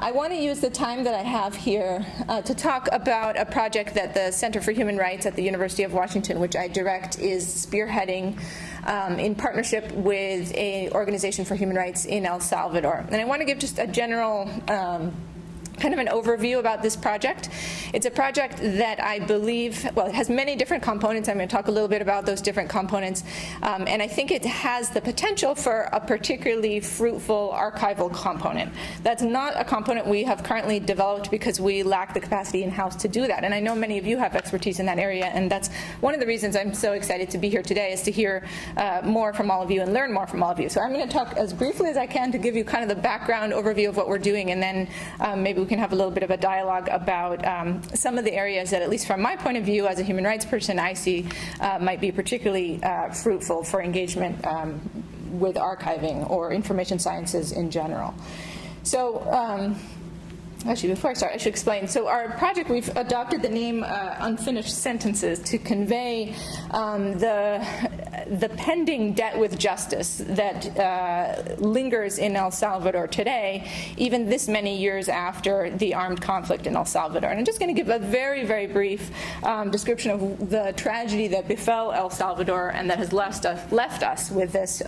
I want to use the time that I have here to talk about a project that the Center for Human Rights at the University of Washington, which I direct, is spearheading in partnership with an organization for human rights in El Salvador. And I want to give just a general kind of an overview about this project. It's a project that I believe, well, it has many different components. I'm going to talk a little bit about those different components. And I think it has the potential for a particularly fruitful archival component. That's not a component we have currently developed because we lack the capacity in-house to do that. And I know many of you have expertise in that area, and that's one of the reasons I'm so excited to be here today, is to hear more from all of you and learn more from all of you. So I'm going to talk as briefly as I can to give you kind of the background overview of what we're doing, and then maybe we can have a little bit of a dialogue about some of the areas that, at least from my point of view as a human rights person, I see might be particularly fruitful for engagement with archiving or information sciences in general. So actually, before I start, I should explain. So our project, we've adopted the name Unfinished Sentences to convey the pending debt with justice that lingers in El Salvador today, even this many years after the armed conflict in El Salvador. And I'm just going to give a very, very brief description of the tragedy that befell El Salvador and that has left us with this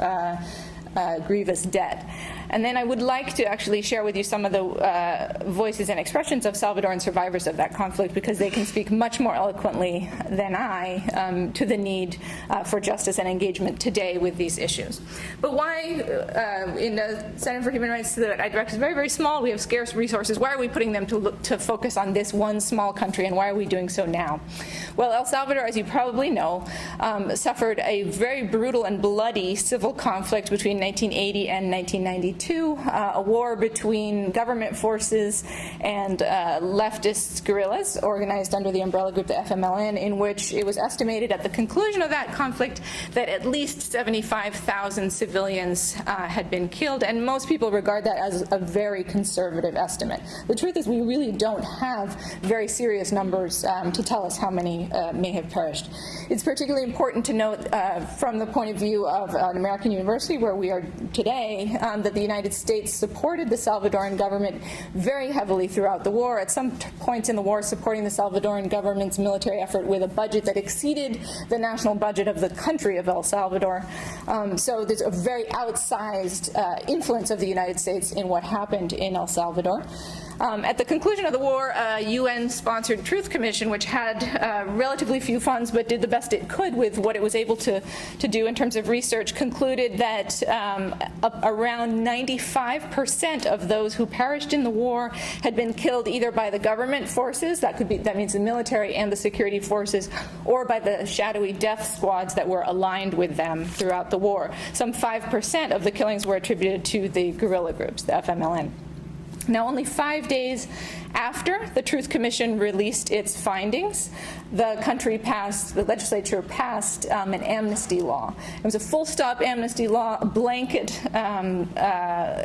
grievous debt. And then I would like to actually share with you some of the voices and expressions of Salvadoran survivors of that conflict, because they can speak much more eloquently than I to the need for justice and engagement today with these issues. But why, in the Center for Human Rights that I direct, is very, very small. We have scarce resources. Why are we putting them to focus on this one small country, and why are we doing so now? Well, El Salvador, as you probably know, suffered a very brutal and bloody civil conflict between 1980 and 1992, a war between government forces and leftist guerrillas organized under the umbrella group, the FMLN, in which it was estimated at the conclusion of that conflict that at least 75,000 civilians had been killed, and most people regard that as a very conservative estimate. The truth is we really don't have very serious numbers to tell us how many may have perished. It's particularly important to note from the point of view of an American university where we are today, that the United States supported the Salvadoran government very heavily throughout the war, at some points in the war supporting the Salvadoran government's military effort with a budget that exceeded the national budget of the country of El Salvador. So there's a very outsized influence of the United States in what happened in El Salvador. At the conclusion of the war, a UN-sponsored Truth Commission, which had relatively few funds but did the best it could with what it was able to do in terms of research, concluded that around 95% of those who perished in the war had been killed either by the government forces, that means the military and the security forces, or by the shadowy death squads that were aligned with them throughout the war. Some 5% of the killings were attributed to the guerrilla groups, the FMLN. Now, only 5 days after the Truth Commission released its findings, the legislature passed an amnesty law. It was a full-stop amnesty law, a blanket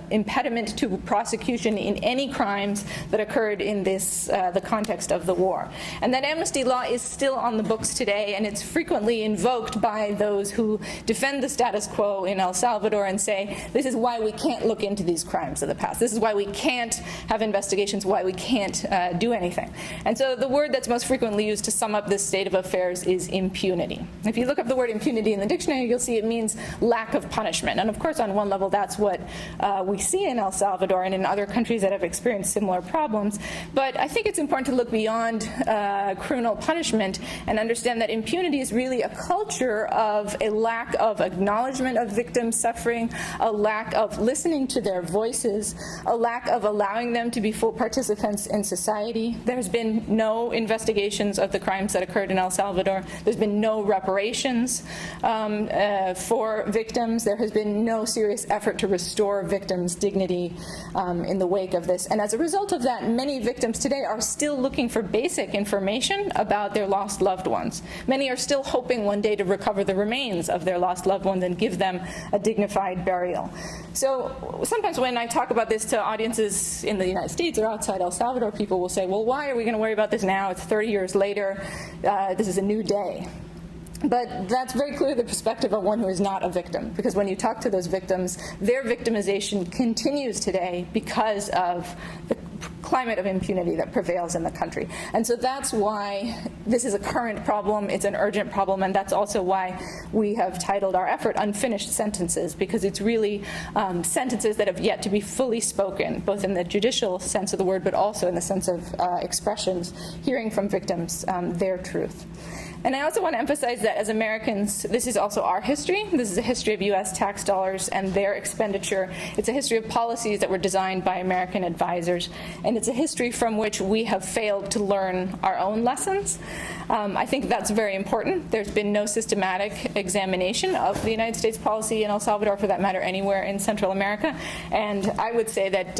impediment to prosecution in any crimes that occurred in the context of the war. And that amnesty law is still on the books today, and it's frequently invoked by those who defend the status quo in El Salvador and say, this is why we can't look into these crimes of the past. This is why we can't have investigations, why we can't do anything. And so the word that's most frequently used to sum up this state of affairs is impunity. If you look up the word impunity in the dictionary, you'll see it means lack of punishment. And of course, on one level, that's what we see in El Salvador and in other countries that have experienced similar problems. But I think it's important to look beyond criminal punishment and understand that impunity is really a culture of a lack of acknowledgement of victims' suffering, a lack of listening to their voices, a lack of allowing them to be full participants in society. There's been no investigations of the crimes that occurred in El Salvador. There's been no reparations for victims. There has been no serious effort to restore victims' dignity in the wake of this. And as a result of that, many victims today are still looking for basic information about their lost loved ones. Many are still hoping one day to recover the remains of their lost loved ones and give them a dignified burial. So sometimes when I talk about this to audiences in the United States or outside El Salvador, people will say, well, why are we going to worry about this now? It's 30 years later. This is a new day. But that's very clearly the perspective of one who is not a victim, because when you talk to those victims, their victimization continues today because of climate of impunity that prevails in the country. And so that's why this is a current problem, it's an urgent problem, and that's also why we have titled our effort Unfinished Sentences, because it's really sentences that have yet to be fully spoken, both in the judicial sense of the word, but also in the sense of expressions, hearing from victims their truth. And I also want to emphasize that as Americans, this is also our history. This is a history of U.S. tax dollars and their expenditure. It's a history of policies that were designed by American advisors. And it's a history from which we have failed to learn our own lessons. I think that's very important. There's been no systematic examination of the United States policy in El Salvador, for that matter, anywhere in Central America. And I would say that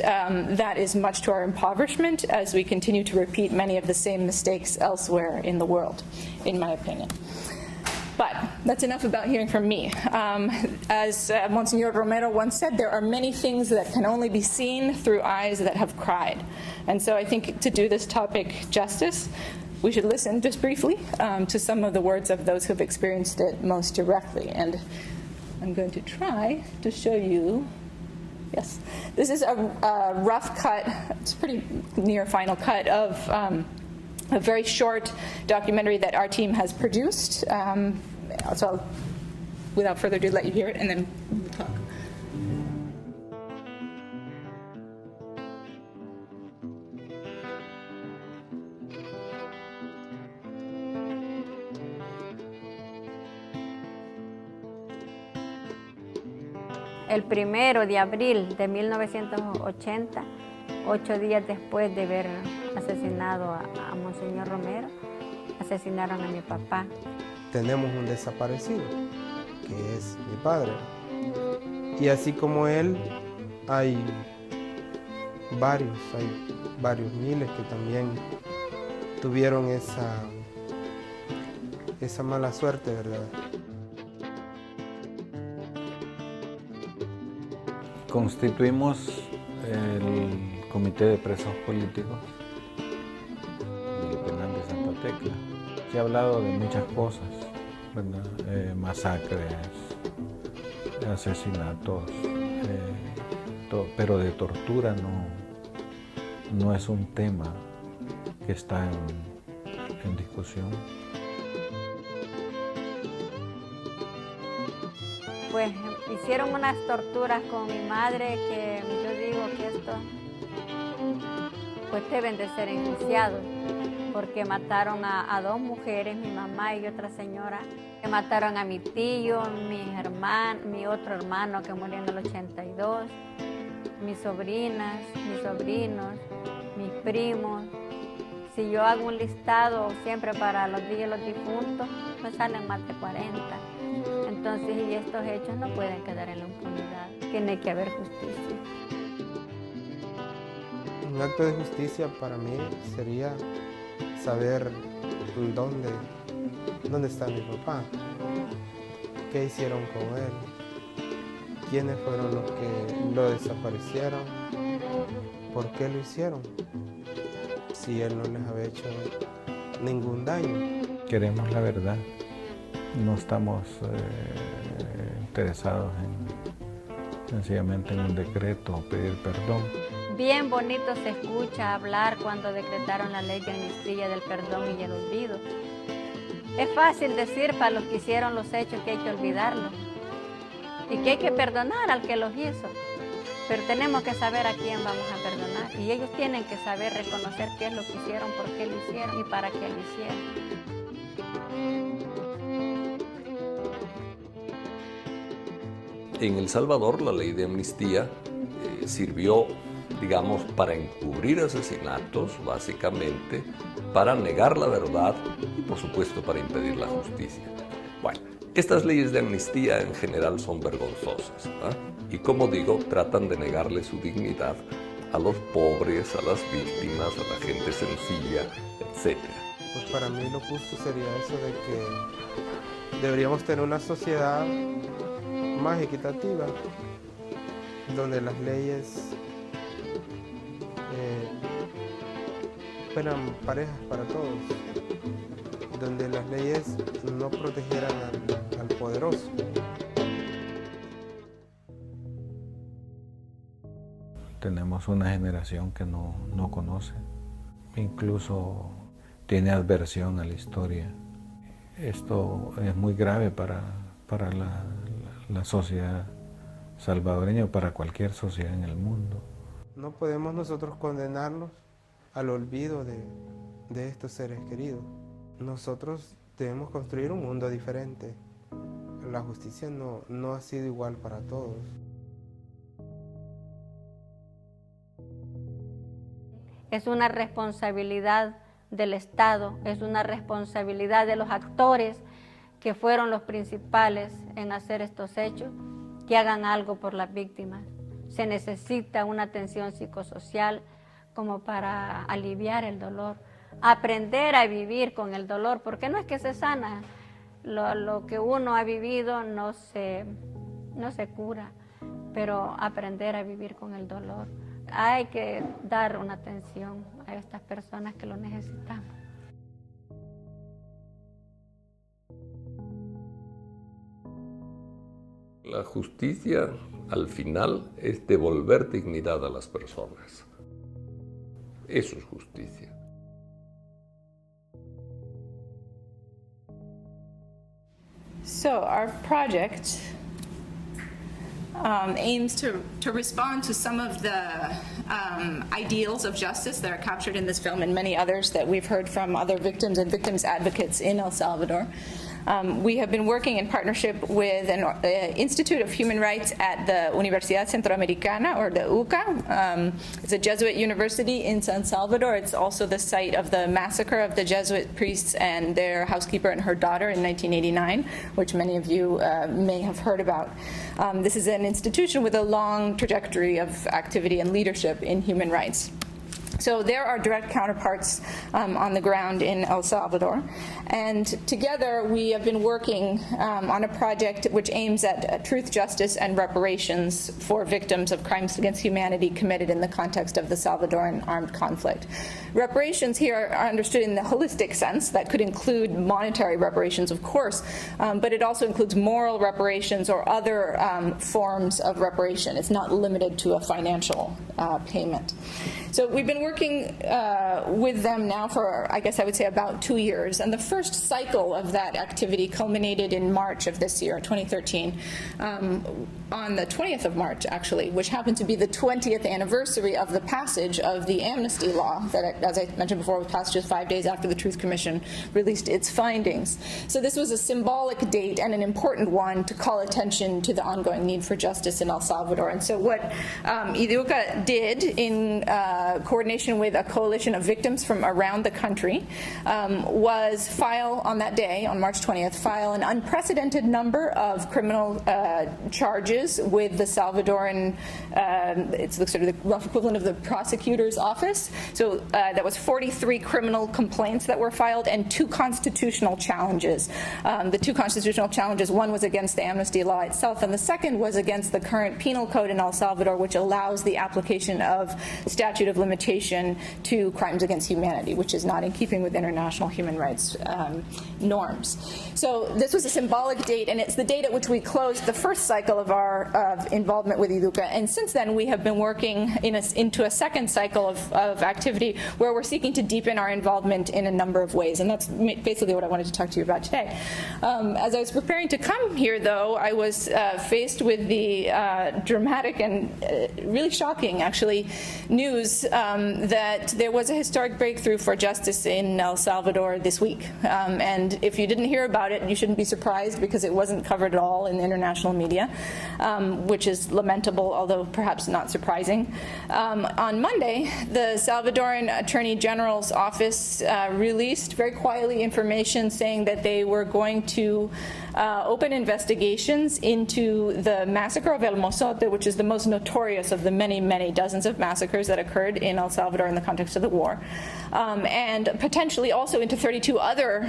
that is much to our impoverishment as we continue to repeat many of the same mistakes elsewhere in the world, in my opinion. But that's enough about hearing from me. As Monsignor Romero once said, there are many things that can only be seen through eyes that have cried. And so I think to do this topic justice, we should listen just briefly to some of the words of those who have experienced it most directly. And I'm going to try to show you. Yes, this is a rough cut, it's pretty near final cut of a very short documentary that our team has produced. So I'll, without further ado, let you hear it, and then we'll talk. El 1 de abril de 1980, 8 días después de haber asesinado a Monseñor Romero, asesinaron a mi papá. Tenemos un desaparecido, que es mi padre. Y así como él, hay varios miles que también tuvieron esa mala suerte, ¿verdad? Constituimos el Comité de Presos Políticos del Penal de Santa Tecla. Se ha hablado de muchas cosas, ¿verdad? Masacres, asesinatos, pero de tortura no es un tema que está en discusión. Pues hicieron unas torturas con mi madre que yo digo que esto pues deben de ser enjuiciados, porque mataron a 2 mujeres, mi mamá y otra señora, que mataron a mi tío, mi otro hermano que murió en el 82, mis sobrinas, mis sobrinos, mis primos. Si yo hago un listado siempre para los días de los difuntos, me salen más de 40. Entonces, y estos hechos no pueden quedar en la impunidad. Tiene que haber justicia. Un acto de justicia para mí sería saber dónde está mi papá, qué hicieron con él, quiénes fueron los que lo desaparecieron, por qué lo hicieron, si él no les había hecho ningún daño. Queremos la verdad, no estamos interesados sencillamente en un decreto o pedir perdón. Bien bonito se escucha hablar cuando decretaron la ley de amnistía del perdón y el olvido. Es fácil decir para los que hicieron los hechos que hay que olvidarlos y que hay que perdonar al que los hizo. Pero tenemos que saber a quién vamos a perdonar y ellos tienen que saber reconocer qué es lo que hicieron, por qué lo hicieron y para qué lo hicieron. En El Salvador la ley de amnistía sirvió, digamos, para encubrir asesinatos, básicamente, para negar la verdad y, por supuesto, para impedir la justicia. Bueno, estas leyes de amnistía en general son vergonzosas, ¿eh? Y como digo, tratan de negarle su dignidad a los pobres, a las víctimas, a la gente sencilla, etc. Pues para mí lo justo sería eso de que deberíamos tener una sociedad más equitativa, donde las leyes fueran parejas para todos, donde las leyes no protegieran al poderoso. tenemos una generación que no conoce, incluso tiene adversión a la historia. Esto es muy grave para la sociedad salvadoreña o para cualquier sociedad en el mundo. No podemos nosotros condenarlos al olvido de estos seres queridos. Nosotros debemos construir un mundo diferente. La justicia no ha sido igual para todos. Es una responsabilidad del Estado, es una responsabilidad de los actores que fueron los principales en hacer estos hechos, que hagan algo por las víctimas. Se necesita una atención psicosocial como para aliviar el dolor, aprender a vivir con el dolor, porque no es que se sana, lo que uno ha vivido no se cura, pero aprender a vivir con el dolor. Hay que dar una atención a estas personas que lo necesitamos. La justicia, al final, es devolver dignidad a las personas. Eso es justicia. So our project aims to respond to some of the ideals of justice that are captured in this film and many others that we've heard from other victims and victims advocates in El Salvador. We have been working in partnership with an Institute of Human Rights at the Universidad Centroamericana, or the UCA. It's a Jesuit university in San Salvador. It's also the site of the massacre of the Jesuit priests and their housekeeper and her daughter in 1989, which many of you may have heard about. This is an institution with a long trajectory of activity and leadership in human rights. So there are direct counterparts on the ground in El Salvador. And together we have been working on a project which aims at truth, justice, and reparations for victims of crimes against humanity committed in the context of the Salvadoran armed conflict. Reparations here are understood in the holistic sense. That could include monetary reparations, of course, but it also includes moral reparations or other forms of reparation. It's not limited to a financial payment. So we've been working with them now for, I guess I would say, about 2 years. And the first cycle of that activity culminated in March of this year, 2013, on the 20th of March, actually, which happened to be the 20th anniversary of the passage of the amnesty law that, as I mentioned before, was passed just 5 days after the Truth Commission released its findings. So this was a symbolic date and an important one to call attention to the ongoing need for justice in El Salvador. And so what IDUCA did in coordination with a coalition of victims from around the country was file on that day, on March 20th, file an unprecedented number of criminal charges with the Salvadoran, it's sort of the rough equivalent of the prosecutor's office. So that was 43 criminal complaints that were filed and 2 constitutional challenges. The 2 constitutional challenges, one was against the amnesty law itself, and the second was against the current penal code in El Salvador, which allows the application of statute of limitation to crimes against humanity, which is not in keeping with international human rights norms. So this was a symbolic date, and it's the date at which we closed the first cycle of our involvement with IDUCA. And since then, we have been working into a second cycle of activity where we're seeking to deepen our involvement in a number of ways. And that's basically what I wanted to talk to you about today. As I was preparing to come here, though, I was faced with the dramatic and really shocking, actually, news that there was a historic breakthrough for justice in El Salvador this week. And if you didn't hear about it, you shouldn't be surprised because it wasn't covered at all in the international media, which is lamentable, although perhaps not surprising. On Monday, the Salvadoran Attorney General's office released very quietly information saying that they were going to open investigations into the massacre of El Mozote, which is the most notorious of the many, many dozens of massacres that occurred in El Salvador in the context of the war, and potentially also into 32 other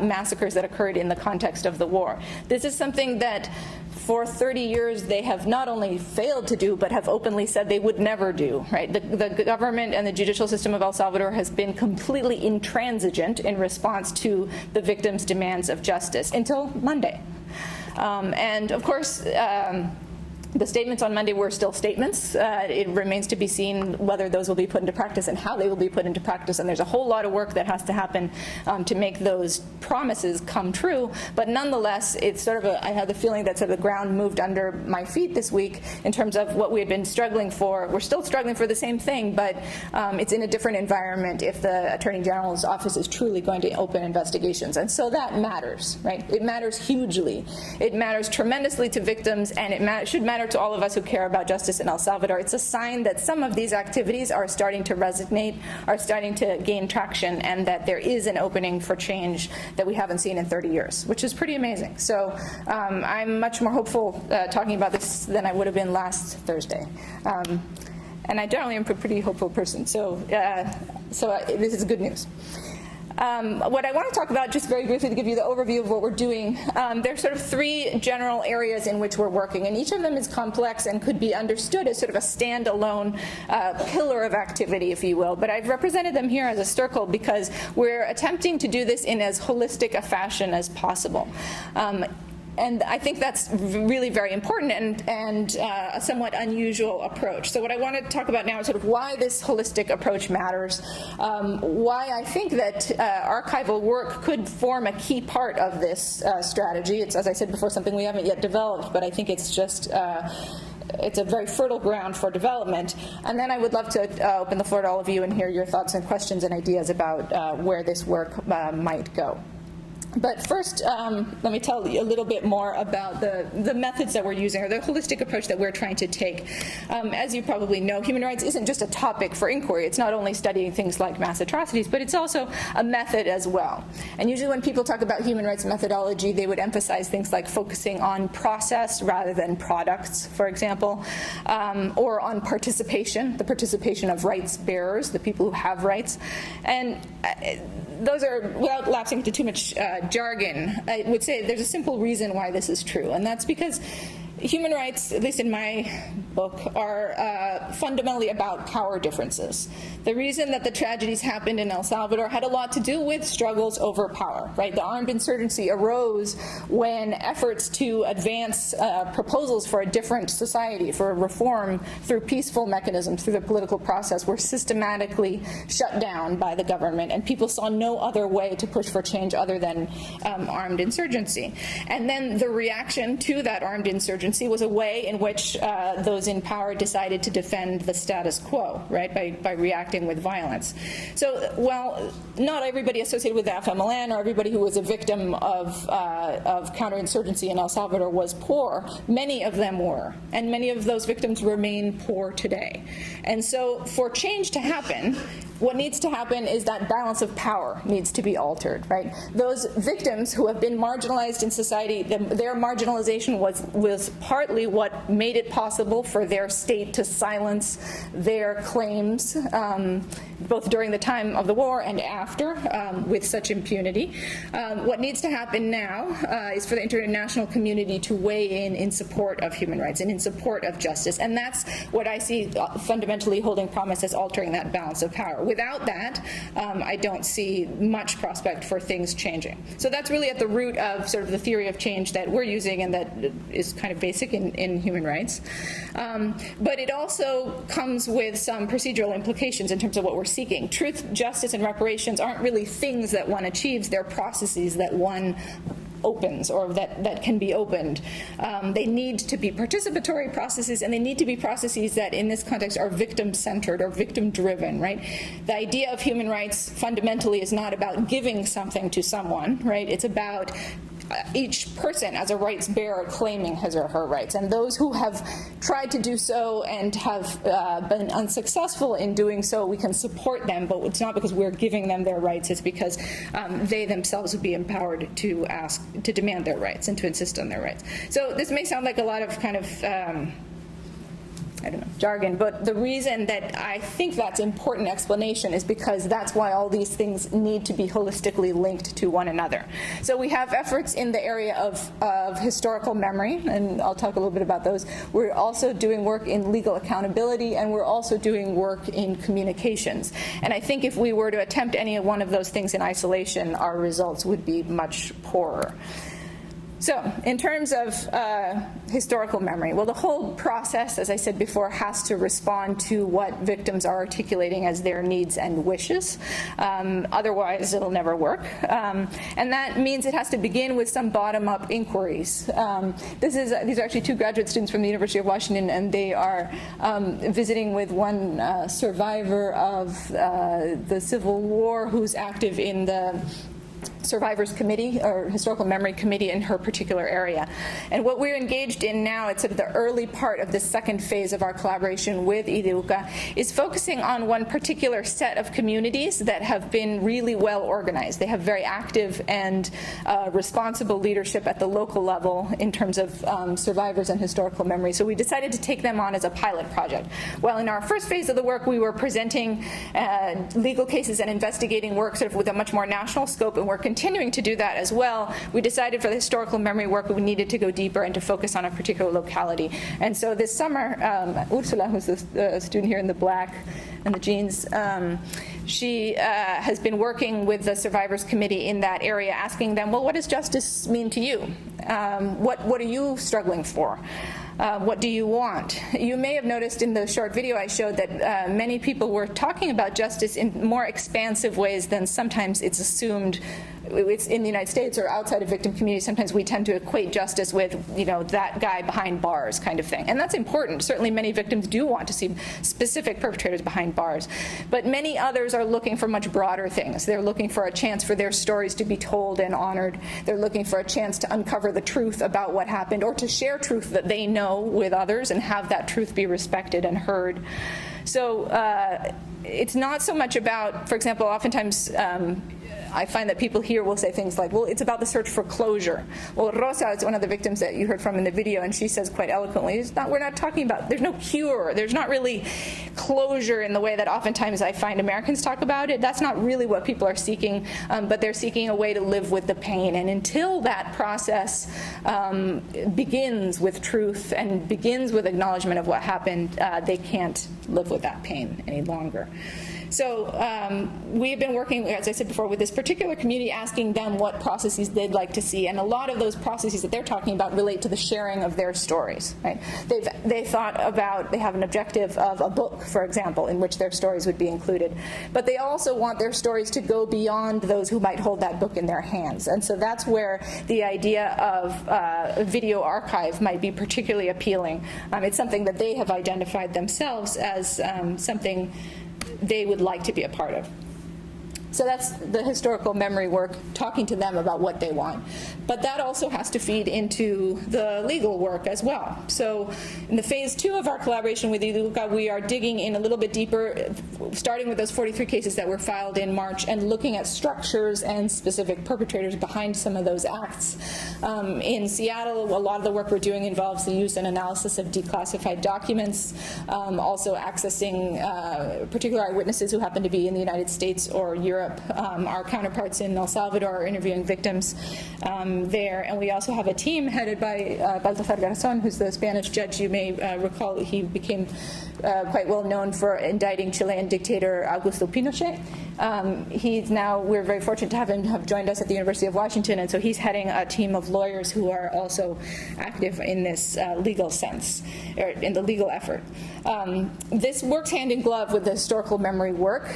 massacres that occurred in the context of the war. This is something that for 30 years they have not only failed to do, but have openly said they would never do, right? The government and the judicial system of El Salvador has been completely intransigent in response to the victims' demands of justice until Monday. And of course, The statements on Monday were still statements. It remains to be seen whether those will be put into practice and how they will be put into practice. And there's a whole lot of work that has to happen to make those promises come true. But nonetheless, it's sort of I have the feeling that sort of the ground moved under my feet this week in terms of what we had been struggling for. We're still struggling for the same thing, but it's in a different environment if the Attorney General's office is truly going to open investigations. And so that matters, right? It matters hugely. It matters tremendously to victims, and it should matter to all of us who care about justice in El Salvador. It's a sign that some of these activities are starting to resonate, are starting to gain traction, and that there is an opening for change that we haven't seen in 30 years, which is pretty amazing. So I'm much more hopeful talking about this than I would have been last Thursday. And I generally am a pretty hopeful person, so this is good news. What I want to talk about, just very briefly to give you the overview of what we're doing, there's sort of three general areas in which we're working, and each of them is complex and could be understood as sort of a standalone pillar of activity, if you will. But I've represented them here as a circle because we're attempting to do this in as holistic a fashion as possible. And I think that's really very important and a somewhat unusual approach. So what I want to talk about now is sort of why this holistic approach matters, why I think that archival work could form a key part of this strategy. It's, as I said before, something we haven't yet developed, but I think it's just it's a very fertile ground for development. And then I would love to open the floor to all of you and hear your thoughts and questions and ideas about where this work might go. But first, let me tell you a little bit more about the methods that we're using, or the holistic approach that we're trying to take. As you probably know, human rights isn't just a topic for inquiry. It's not only studying things like mass atrocities, but it's also a method as well. And usually when people talk about human rights methodology, they would emphasize things like focusing on process rather than products, for example, or on participation, the participation of rights bearers, the people who have rights. And those are, without lapsing into too much jargon, I would say there's a simple reason why this is true, and that's because human rights, at least in my book, are fundamentally about power differences. The reason that the tragedies happened in El Salvador had a lot to do with struggles over power, right? The armed insurgency arose when efforts to advance proposals for a different society, for reform through peaceful mechanisms, through the political process, were systematically shut down by the government, and people saw no other way to push for change other than armed insurgency. And then the reaction to that armed insurgency was a way in which those in power decided to defend the status quo, right, by reacting with violence. So while not everybody associated with the FMLN or everybody who was a victim of counterinsurgency in El Salvador was poor, many of them were, and many of those victims remain poor today. And so for change to happen, what needs to happen is that balance of power needs to be altered, right? Those victims who have been marginalized in society, their marginalization was partly what made it possible for their state to silence their claims, both during the time of the war and after, with such impunity. What needs to happen now is for the international community to weigh in support of human rights and in support of justice. And that's what I see fundamentally holding promise as altering that balance of power. Without that, I don't see much prospect for things changing. So that's really at the root of sort of the theory of change that we're using and that is kind of basic in human rights. But it also comes with some procedural implications in terms of what we're seeking. Truth, justice, and reparations aren't really things that one achieves. They're processes that one opens or that can be opened. They need to be participatory processes, and they need to be processes that in this context are victim-centered or victim-driven, right? The idea of human rights fundamentally is not about giving something to someone, right? It's about each person as a rights bearer claiming his or her rights. And those who have tried to do so and have been unsuccessful in doing so, we can support them, but it's not because we're giving them their rights, it's because they themselves would be empowered to demand their rights and to insist on their rights. So this may sound like a lot of kind of I don't know, jargon, but the reason that I think that's important explanation is because that's why all these things need to be holistically linked to one another. So we have efforts in the area of historical memory, and I'll talk a little bit about those. We're also doing work in legal accountability, and we're also doing work in communications. And I think if we were to attempt any one of those things in isolation, our results would be much poorer. So, in terms of historical memory, well, the whole process, as I said before, has to respond to what victims are articulating as their needs and wishes. Otherwise, it'll never work. And that means it has to begin with some bottom-up inquiries. These are actually two graduate students from the University of Washington, and they are visiting with one survivor of the Civil War who's active in the Survivors Committee or Historical Memory Committee in her particular area. And what we're engaged in now, it's sort of the early part of the second phase of our collaboration with Idiuca, is focusing on one particular set of communities that have been really well organized. They have very active and responsible leadership at the local level in terms of survivors and historical memory. So we decided to take them on as a pilot project. Well, in our first phase of the work, we were presenting legal cases and investigating work sort of with a much more national scope, and we're continuing to do that as well. We decided for the historical memory work we needed to go deeper and to focus on a particular locality. And so this summer, Ursula, who's the student here in the black and the jeans, she has been working with the Survivors Committee in that area, asking them, well, what does justice mean to you? What are you struggling for? What do you want? You may have noticed in the short video I showed that many people were talking about justice in more expansive ways than sometimes it's assumed. It's in the United States or outside of victim communities. Sometimes we tend to equate justice with, that guy behind bars kind of thing. And that's important. Certainly many victims do want to see specific perpetrators behind bars. But many others are looking for much broader things. They're looking for a chance for their stories to be told and honored. They're looking for a chance to uncover the truth about what happened, or to share truth that they know with others and have that truth be respected and heard. So it's not so much about, for example, oftentimes I find that people here will say things like, well, it's about the search for closure. Well, Rosa is one of the victims that you heard from in the video, and she says quite eloquently, we're not talking about, there's no cure. There's not really closure in the way that oftentimes I find Americans talk about it. That's not really what people are seeking, but they're seeking a way to live with the pain. And until that process begins with truth and begins with acknowledgement of what happened, they can't live with that pain any longer. So we've been working, as I said before, with this particular community, asking them what processes they'd like to see. And a lot of those processes that they're talking about relate to the sharing of their stories. Right? They thought about, they have an objective of a book, for example, in which their stories would be included. But they also want their stories to go beyond those who might hold that book in their hands. And so that's where the idea of a video archive might be particularly appealing. It's something that they have identified themselves as something they would like to be a part of. So that's the historical memory work, talking to them about what they want. But that also has to feed into the legal work as well. So in the phase 2 of our collaboration with Idiuca, we are digging in a little bit deeper, starting with those 43 cases that were filed in March and looking at structures and specific perpetrators behind some of those acts. In Seattle, a lot of the work we're doing involves the use and analysis of declassified documents, also accessing particular eyewitnesses who happen to be in the United States or Europe. Our counterparts in El Salvador are interviewing victims there. And we also have a team headed by Baltasar Garzón, who's the Spanish judge. You may recall he became quite well known for indicting Chilean dictator Augusto Pinochet. We're very fortunate to have him have joined us at the University of Washington, and so he's heading a team of lawyers who are also active in this legal sense, or in the legal effort. This works hand in glove with the historical memory work,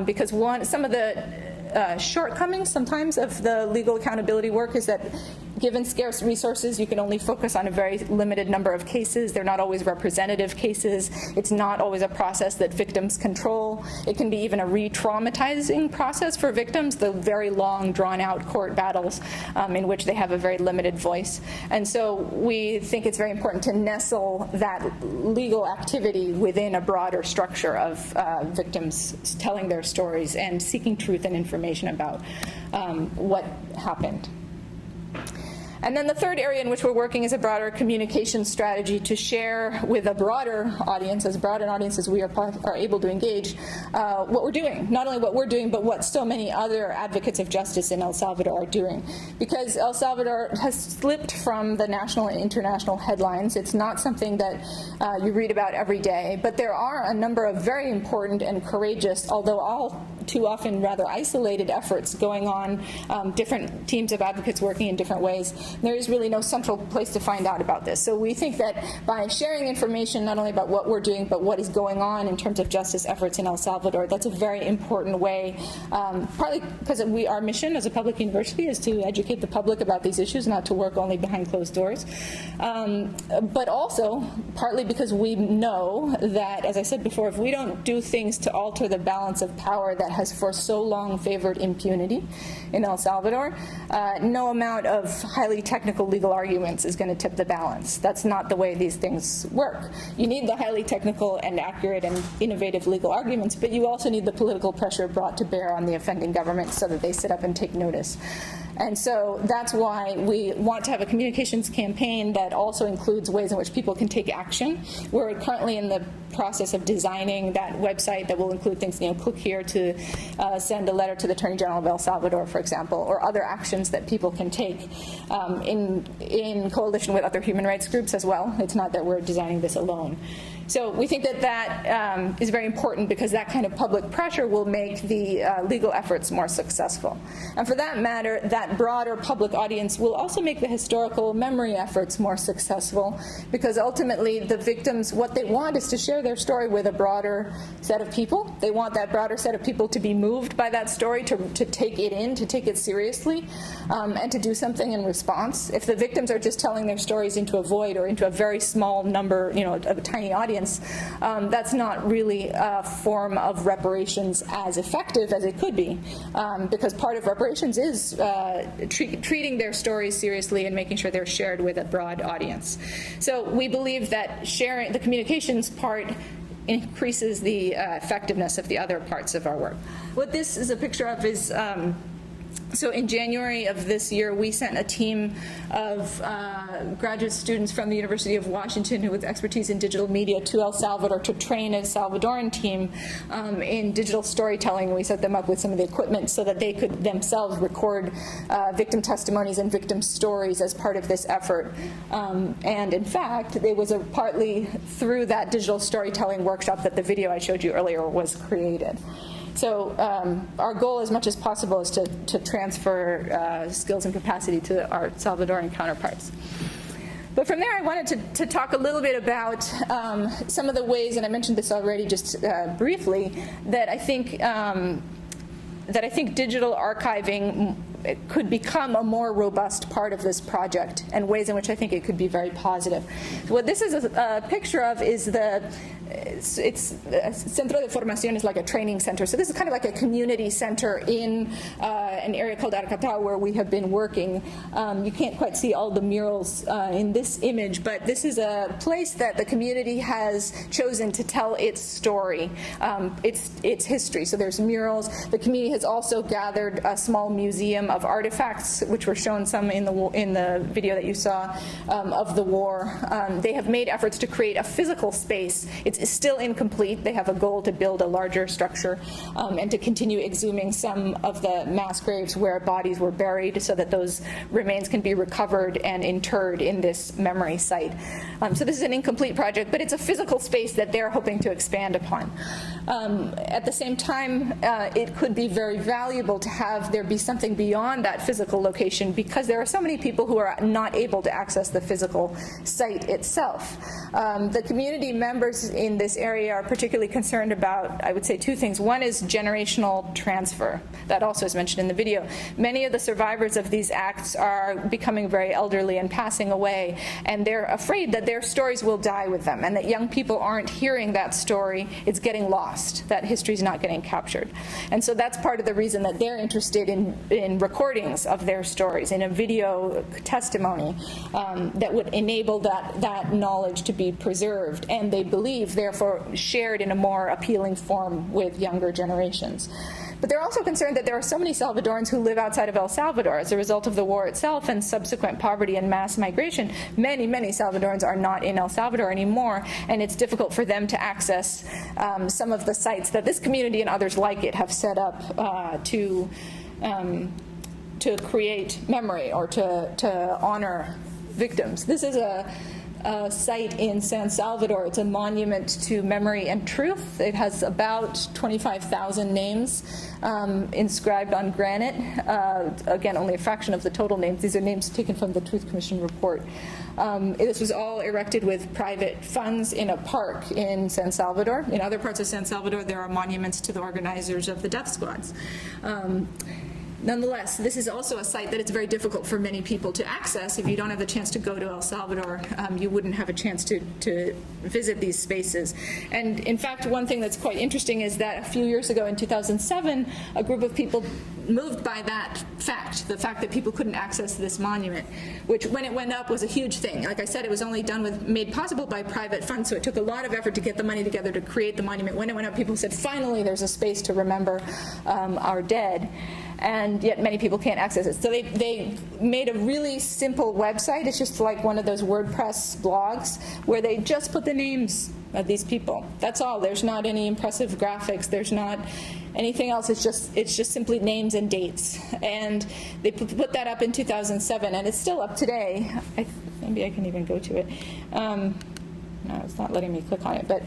because some of the shortcomings sometimes of the legal accountability work is that given scarce resources, you can only focus on a very limited number of cases. They're not always representative cases. It's not always a process that victims control. It can be even a re-traumatizing process for victims, the very long, drawn-out court battles in which they have a very limited voice. And so we think it's very important to nestle that legal activity within a broader structure of victims telling their stories and seeking truth and information about what happened. And then the third area in which we're working is a broader communication strategy to share with a broader audience, as broad an audience as we are able to engage, what we're doing. Not only what we're doing, but what so many other advocates of justice in El Salvador are doing. Because El Salvador has slipped from the national and international headlines. It's not something that you read about every day. But there are a number of very important and courageous, although all too often rather isolated efforts going on, different teams of advocates working in different ways There is really no central place to find out about this. So we think that by sharing information not only about what we're doing, but what is going on in terms of justice efforts in El Salvador, that's a very important way, partly because our mission as a public university is to educate the public about these issues, not to work only behind closed doors, but also partly because we know that, as I said before, if we don't do things to alter the balance of power that has for so long favored impunity in El Salvador, no amount of highly technical legal arguments is going to tip the balance. That's not the way these things work. You need the highly technical and accurate and innovative legal arguments, but you also need the political pressure brought to bear on the offending government so that they sit up and take notice. And so that's why we want to have a communications campaign that also includes ways in which people can take action. We're currently in the process of designing that website that will include things, click here to send a letter to the Attorney General of El Salvador, for example, or other actions that people can take in coalition with other human rights groups as well. It's not that we're designing this alone. So we think that that is very important because that kind of public pressure will make the legal efforts more successful. And for that matter, that broader public audience will also make the historical memory efforts more successful because ultimately the victims, what they want is to share their story with a broader set of people. They want that broader set of people to be moved by that story, to take it in, to take it seriously, and to do something in response. If the victims are just telling their stories into a void or into a very small number, a tiny audience, that's not really a form of reparations as effective as it could be, because part of reparations is treating their stories seriously and making sure they're shared with a broad audience. So we believe that sharing the communications part increases the effectiveness of the other parts of our work. What this is a picture of is so in January of this year, we sent a team of graduate students from the University of Washington with expertise in digital media to El Salvador to train a Salvadoran team in digital storytelling. We set them up with some of the equipment so that they could themselves record victim testimonies and victim stories as part of this effort. And in fact, it was partly through that digital storytelling workshop that the video I showed you earlier was created. So our goal as much as possible is to transfer skills and capacity to our Salvadoran counterparts. But from there, I wanted to talk a little bit about some of the ways, and I mentioned this already just briefly, that I think digital archiving could become a more robust part of this project, and ways in which I think it could be very positive. What this is a picture of is it's Centro de Formación is like a training center. So this is kind of like a community center in an area called Arcatao where we have been working. You can't quite see all the murals in this image, but this is a place that the community has chosen to tell its story, its history. So there's murals. The community has also gathered a small museum of artifacts, which were shown some in the video that you saw of the war. They have made efforts to create a physical space. It's still incomplete. They have a goal to build a larger structure and to continue exhuming some of the mass graves where bodies were buried so that those remains can be recovered and interred in this memory site. So this is an incomplete project, but it's a physical space that they're hoping to expand upon. At the same time, it could be very valuable to have there be something beyond that physical location because there are so many people who are not able to access the physical site itself. The community members in this area are particularly concerned about, I would say, two things. One is generational transfer. That also is mentioned in the video. Many of the survivors of these acts are becoming very elderly and passing away, and they're afraid that their stories will die with them and that young people aren't hearing that story. It's getting lost. That history is not getting captured. And so that's part of the reason that they're interested in recordings of their stories, in a video testimony that would enable that knowledge to be preserved, and they believe, therefore, shared in a more appealing form with younger generations. But they're also concerned that there are so many Salvadorans who live outside of El Salvador as a result of the war itself and subsequent poverty and mass migration. Many, many Salvadorans are not in El Salvador anymore, and it's difficult for them to access some of the sites that this community and others like it have set up to create memory or to honor victims. This is a site in San Salvador. It's a monument to memory and truth. It has about 25,000 names inscribed on granite. Again, only a fraction of the total names. These are names taken from the Truth Commission report. This was all erected with private funds in a park in San Salvador. In other parts of San Salvador, there are monuments to the organizers of the death squads. Nonetheless, this is also a site that it's very difficult for many people to access. If you don't have the chance to go to El Salvador, you wouldn't have a chance to visit these spaces. And in fact, one thing that's quite interesting is that a few years ago in 2007, a group of people moved by that fact, the fact that people couldn't access this monument, which when it went up was a huge thing. Like I said, it was only made possible by private funds, so it took a lot of effort to get the money together to create the monument. When it went up, people said, finally, there's a space to remember our dead. And yet many people can't access it. So they made a really simple website. It's just like one of those WordPress blogs where they just put the names of these people. That's all. There's not any impressive graphics. There's not anything else. It's just simply names and dates. And they put that up in 2007, and it's still up today. Maybe I can even go to it. No, it's not letting me click on it. But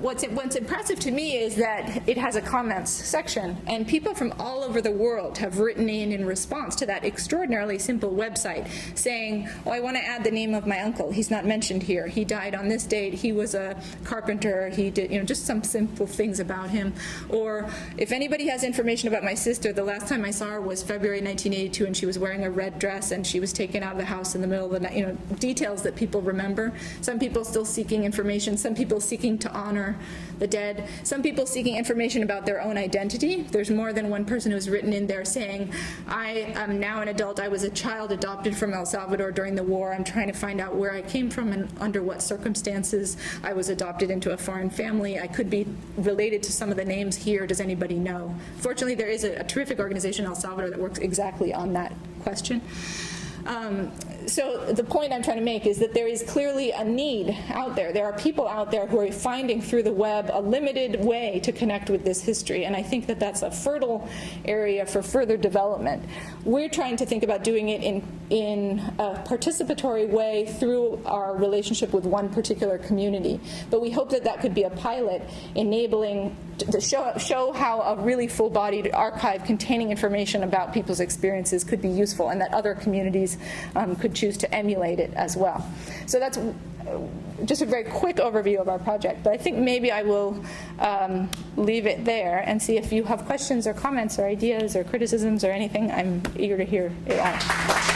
what's impressive to me is that it has a comments section, and people from all over the world have written in response to that extraordinarily simple website saying, oh, I want to add the name of my uncle. He's not mentioned here. He died on this date. He was a carpenter. He did, just some simple things about him. Or if anybody has information about my sister, the last time I saw her was February 1982, and she was wearing a red dress, and she was taken out of the house in the middle of the night. Details that people remember. Some people still seeking information, some people seeking to honor the dead, some people seeking information about their own identity. There's more than one person who's written in there saying, I am now an adult, I was a child adopted from El Salvador during the war, I'm trying to find out where I came from and under what circumstances I was adopted into a foreign family. I could be related to some of the names here, does anybody know? Fortunately, there is a terrific organization in El Salvador that works exactly on that question. So the point I'm trying to make is that there is clearly a need out there. There are people out there who are finding through the web a limited way to connect with this history, and I think that that's a fertile area for further development. We're trying to think about doing it in a participatory way through our relationship with one particular community, but we hope that that could be a pilot enabling to show how a really full-bodied archive containing information about people's experiences could be useful, and that other communities could choose to emulate it as well. So that's just a very quick overview of our project, but I think maybe I will leave it there and see if you have questions or comments or ideas or criticisms or anything. I'm eager to hear it all.